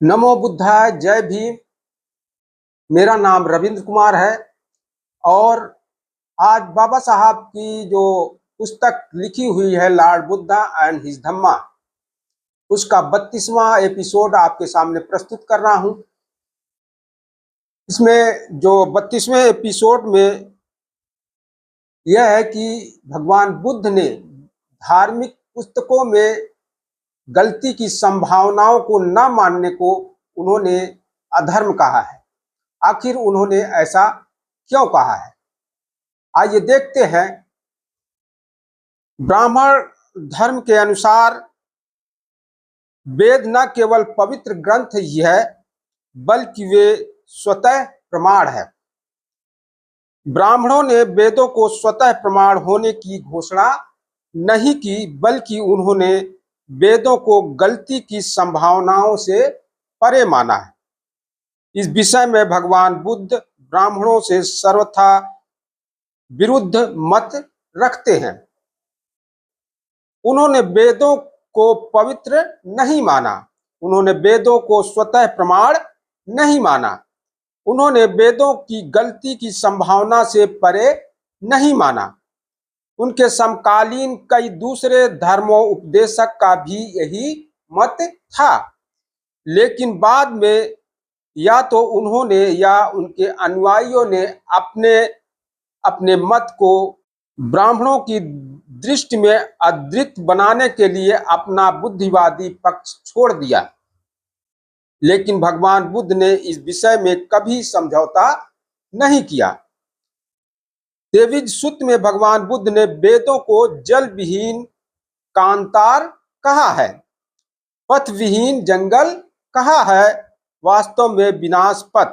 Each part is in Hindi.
नमो बुद्धाय, जय भीम। मेरा नाम रविंद्र कुमार है और आज बाबा साहब की जो पुस्तक लिखी हुई है लॉर्ड बुद्धा एंड हिज धम्मा, उसका 32वां एपिसोड आपके सामने प्रस्तुत कर रहा हूं। इसमें जो 32वें एपिसोड में यह है कि भगवान बुद्ध ने धार्मिक पुस्तकों में गलती की संभावनाओं को न मानने को उन्होंने अधर्म कहा है। आखिर उन्होंने ऐसा क्यों कहा है, आइए देखते हैं। ब्राह्मण धर्म के अनुसार वेद न केवल पवित्र ग्रंथ ही है बल्कि वे स्वतः प्रमाण है। ब्राह्मणों ने वेदों को स्वतः प्रमाण होने की घोषणा नहीं की, बल्कि उन्होंने वेदों को गलती की संभावनाओं से परे माना है। इस विषय में भगवान बुद्ध ब्राह्मणों से सर्वथा विरुद्ध मत रखते हैं। उन्होंने वेदों को पवित्र नहीं माना, उन्होंने वेदों को स्वतः प्रमाण नहीं माना, उन्होंने वेदों की गलती की संभावना से परे नहीं माना। उनके समकालीन कई दूसरे धर्मों उपदेशक का भी यही मत था, लेकिन बाद में या तो उन्होंने या उनके अनुयायियों ने अपने अपने मत को ब्राह्मणों की दृष्टि में अद्वितीय बनाने के लिए अपना बुद्धिवादी पक्ष छोड़ दिया। लेकिन भगवान बुद्ध ने इस विषय में कभी समझौता नहीं किया। तेविज सूत्र में भगवान बुद्ध ने वेदों को जल विहीन कांतार कहा है, पथ विहीन जंगल कहा है, वास्तव में विनाश पथ।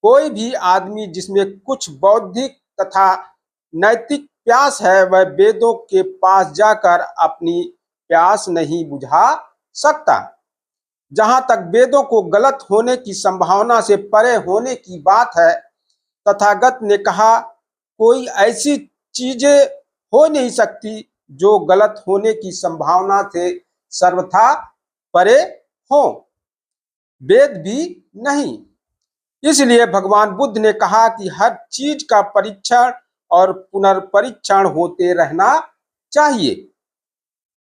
कोई भी आदमी जिसमें कुछ बौद्धिक तथा नैतिक प्यास है वह वेदों के पास जाकर अपनी प्यास नहीं बुझा सकता। जहां तक वेदों को गलत होने की संभावना से परे होने की बात है, तथागत ने कहा कोई ऐसी चीजें हो नहीं सकती जो गलत होने की संभावना से सर्वथा परे हो, वेद भी नहीं। इसलिए भगवान बुद्ध ने कहा कि हर चीज का परीक्षण और पुनर्परीक्षण होते रहना चाहिए।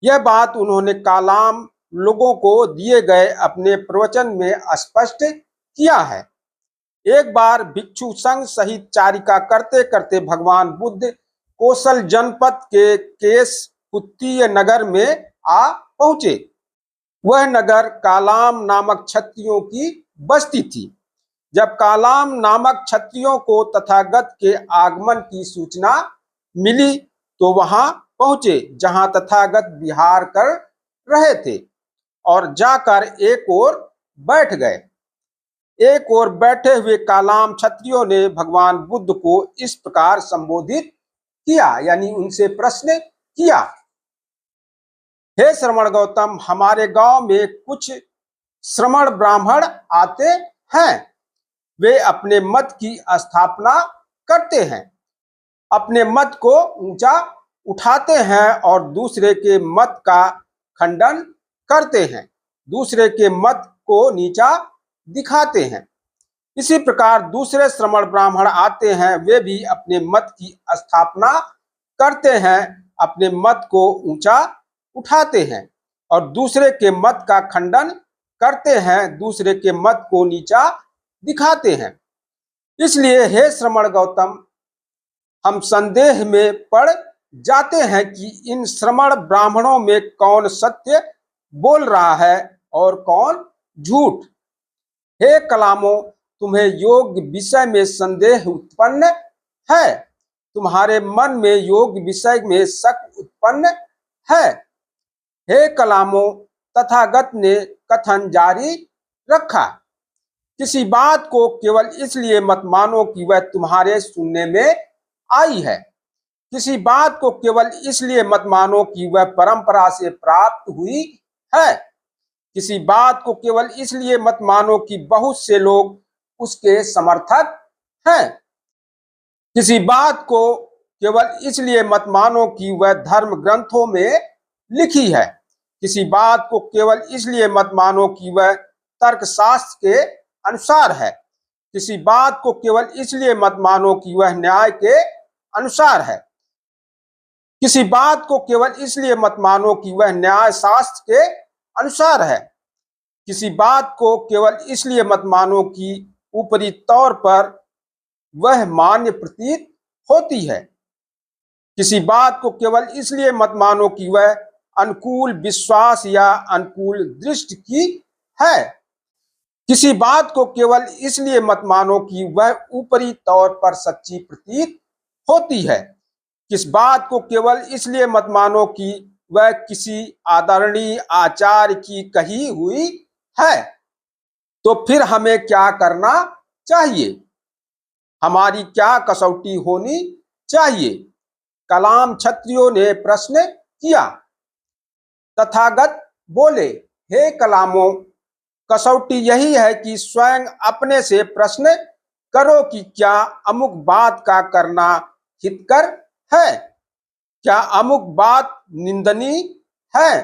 यह बात उन्होंने कालाम लोगों को दिए गए अपने प्रवचन में स्पष्ट किया है। एक बार भिक्षु संघ सहित चारिका करते करते भगवान बुद्ध कौशल जनपद के केशपुत्तीय नगर में आ पहुंचे। वह नगर कालाम नामक क्षत्रियों की बस्ती थी। जब कालाम नामक क्षत्रियों को तथागत के आगमन की सूचना मिली तो वहां पहुंचे जहां तथागत विहार कर रहे थे और जाकर एक ओर बैठ गए। एक ओर बैठे हुए कालाम क्षत्रियों ने भगवान बुद्ध को इस प्रकार संबोधित किया, यानी उनसे प्रश्न किया, हे श्रमण गौतम, हमारे गांव में कुछ श्रमण ब्राह्मण आते हैं। वे अपने मत की स्थापना करते हैं, अपने मत को ऊंचा उठाते हैं और दूसरे के मत का खंडन करते हैं, दूसरे के मत को नीचा दिखाते हैं। इसी प्रकार दूसरे श्रमण ब्राह्मण आते हैं, वे भी अपने मत की स्थापना करते हैं, अपने मत को ऊंचा उठाते हैं और दूसरे के मत का खंडन करते हैं, दूसरे के मत को नीचा दिखाते हैं। इसलिए हे श्रमण गौतम, हम संदेह में पड़ जाते हैं कि इन श्रमण ब्राह्मणों में कौन सत्य बोल रहा है और कौन झूठ। हे कलामों, तुम्हें योग विषय में संदेह उत्पन्न है, तुम्हारे मन में योग विषय में शक उत्पन्न है। हे कलामों, तथागत ने कथन जारी रखा, किसी बात को केवल इसलिए मत मानो कि वह तुम्हारे सुनने में आई है, किसी बात को केवल इसलिए मत मानो कि वह परंपरा से प्राप्त हुई है, किसी बात को केवल इसलिए मत मानो कि बहुत से लोग उसके समर्थक हैं, किसी बात को केवल इसलिए मत मानो कि वह धर्म ग्रंथों में लिखी है, किसी बात को केवल इसलिए मत मानो कि वह तर्कशास्त्र के अनुसार है। किसी बात को केवल इसलिए मत मानो कि वह न्याय के अनुसार है। किसी बात को केवल इसलिए मत मानो कि वह न्याय शास्त्र के अनुसार है। किसी बात को केवल इसलिए मत मानो कि ऊपरी तौर पर वह मान्य प्रतीत होती है। किसी बात को केवल इसलिए मत मानो कि वह अनुकूल विश्वास या अनुकूल दृष्टि की है। किसी बात को केवल इसलिए मत मानो कि वह ऊपरी तौर पर सच्ची प्रतीत होती है। किस बात को केवल इसलिए मत मानो कि वह किसी आदरणीय आचार्य की कही हुई है। तो फिर हमें क्या करना चाहिए? हमारी क्या कसौटी होनी चाहिए? कलाम क्षत्रियों ने प्रश्न किया। तथागत बोले, हे कलामों, कसौटी यही है कि स्वयं अपने से प्रश्न करो कि क्या अमुक बात का करना हितकर है? क्या अमुक बात निंदनीय है?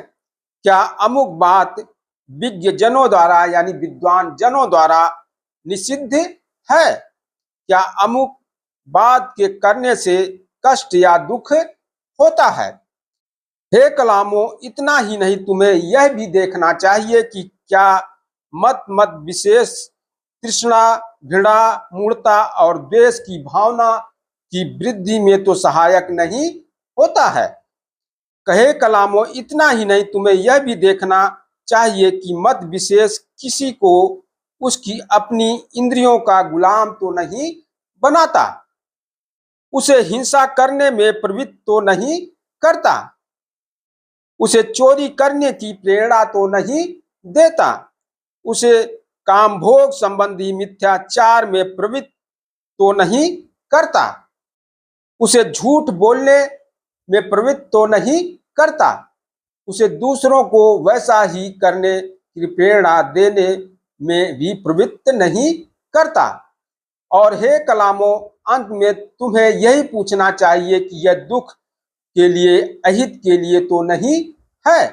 क्या अमुक बात विज्ञ जनों द्वारा यानी विद्वान जनों द्वारा निषिद्ध है? क्या अमुक बात के करने से कष्ट या दुख होता है? हे कलामों, इतना ही नहीं, तुम्हें यह भी देखना चाहिए कि क्या मत विशेष तृष्णा, घृणा, मूढ़ता और द्वेष की भावना की वृद्धि में तो सहायक नहीं होता है। कहे कलामों, इतना ही नहीं, तुम्हें यह भी देखना चाहिए कि मत विशेष किसी को उसकी अपनी इंद्रियों का गुलाम तो नहीं बनाता, उसे हिंसा करने में प्रवृत्त तो नहीं करता, उसे चोरी करने की प्रेरणा तो नहीं देता, उसे कामभोग संबंधी मिथ्याचार में प्रवृत्त तो नहीं करता, उसे झूठ बोलने में प्रवृत्त तो नहीं करता, उसे दूसरों को वैसा ही करने की प्रेरणा देने में भी प्रवृत्त नहीं करता। और हे कलामों, अंत में तुम्हें यही पूछना चाहिए कि यह दुख के लिए, अहित के लिए तो नहीं है।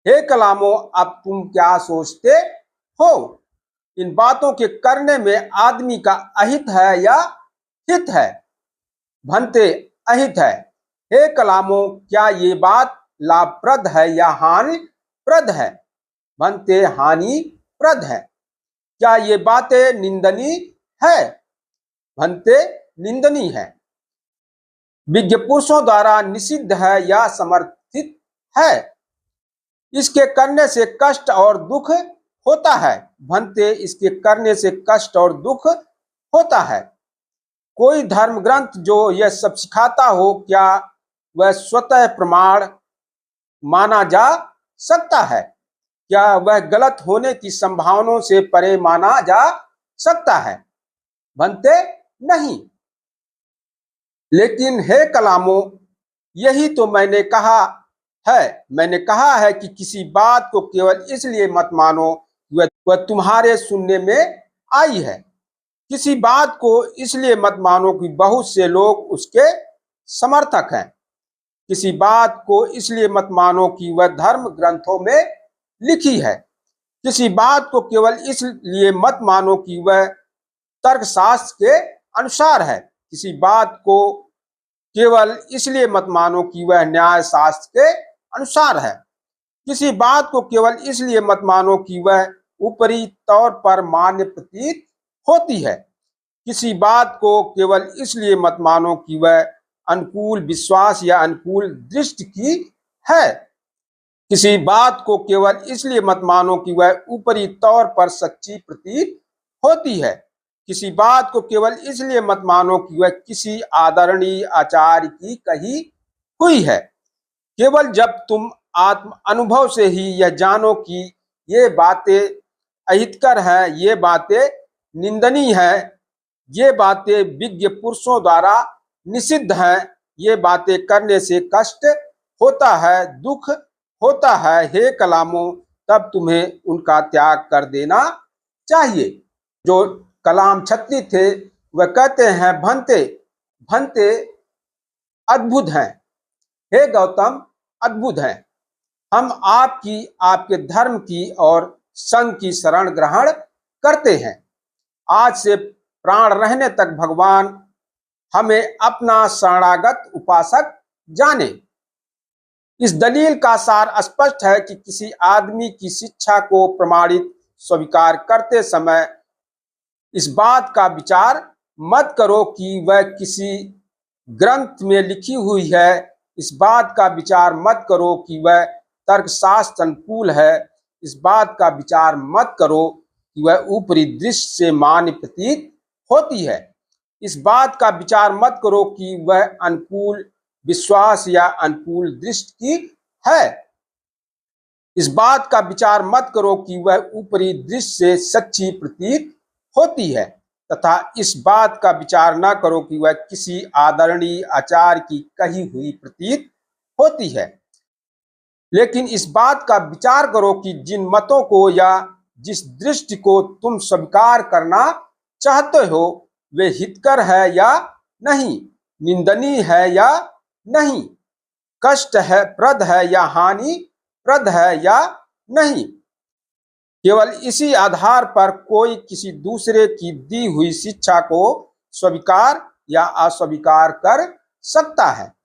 हे कलामों, अब तुम क्या सोचते हो? इन बातों के करने में आदमी का अहित है या हित है? भंते अहित है। हे कलामों, क्या ये बात लाभप्रद है या हानिप्रद है? भंते हानिप्रद है। क्या ये बातें निंदनीय है? भंते निंदनीय है। विज्ञ पुरुषों द्वारा निषिद्ध है या समर्थित है? इसके करने से कष्ट और दुख होता है। भंते इसके करने से कष्ट और दुख होता है। कोई धर्म ग्रंथ जो यह सब सिखाता हो, क्या वह स्वतः प्रमाण माना जा सकता है? क्या वह गलत होने की संभावनाओं से परे माना जा सकता है? भंते नहीं। लेकिन हे कलामों, यही तो मैंने कहा है कि किसी बात को केवल इसलिए मत मानो वह तुम्हारे सुनने में आई है। किसी बात को इसलिए मत मानो कि बहुत से लोग उसके समर्थक हैं। किसी बात को इसलिए मत मानो कि वह धर्म ग्रंथों में लिखी है। किसी बात को केवल इसलिए मत मानो कि वह तर्कशास्त्र के अनुसार है। किसी बात को केवल इसलिए मत मानो कि वह न्याय शास्त्र के अनुसार है। किसी बात को केवल इसलिए मत मानो कि वह ऊपरी तौर पर मान्य प्रतीत होती है। किसी बात को केवल इसलिए मत मानो कि वह अनुकूल विश्वास या अनुकूल दृष्टि की है। किसी बात को केवल इसलिए मत मानो कि वह ऊपरी तौर पर सच्ची प्रतीत होती है। किसी बात को केवल इसलिए मत मानो कि वह किसी आदरणीय आचार्य की कही हुई है। केवल जब तुम आत्म अनुभव से ही यह जानो कि ये बातें अहितकर हैं, ये बातें निंदनीय हैं, ये बातें विज्ञ पुरुषों द्वारा निषिद्ध हैं, ये बातें करने से कष्ट होता है, दुख होता है, हे कलामों, तब तुम्हें उनका त्याग कर देना चाहिए। जो कलाम क्षत्रिय थे वह कहते हैं, भंते अद्भुत हैं। हे गौतम, अद्भुत हैं। हम आपकी, आपके धर्म की और संग की शरण ग्रहण करते हैं। आज से प्राण रहने तक भगवान हमें अपना शरणागत उपासक जाने। इस दलील का सार स्पष्ट है कि किसी आदमी की शिक्षा को प्रमाणित स्वीकार करते समय इस बात का विचार मत करो कि वह किसी ग्रंथ में लिखी हुई है। इस बात का विचार मत करो कि वह तर्कशास्त्र अनुकूल है। इस बात का विचार मत करो कि वह ऊपरी दृष्टि से मान्य प्रतीत होती है। इस बात का विचार मत करो कि वह अनुकूल विश्वास या अनुकूल दृष्टि की है। इस बात का विचार मत करो कि वह ऊपरी दृष्टि से सच्ची प्रतीत होती है, तथा इस बात का विचार न करो कि वह किसी आदरणीय आचार्य की कही हुई प्रतीत होती है। लेकिन इस बात का विचार करो कि जिन मतों को या जिस दृष्टि को तुम स्वीकार करना चाहते हो वे हितकर है या नहीं, निंदनीय है या नहीं, कष्ट है प्रद है या हानि प्रद है या नहीं। केवल इसी आधार पर कोई किसी दूसरे की दी हुई शिक्षा को स्वीकार या अस्वीकार कर सकता है।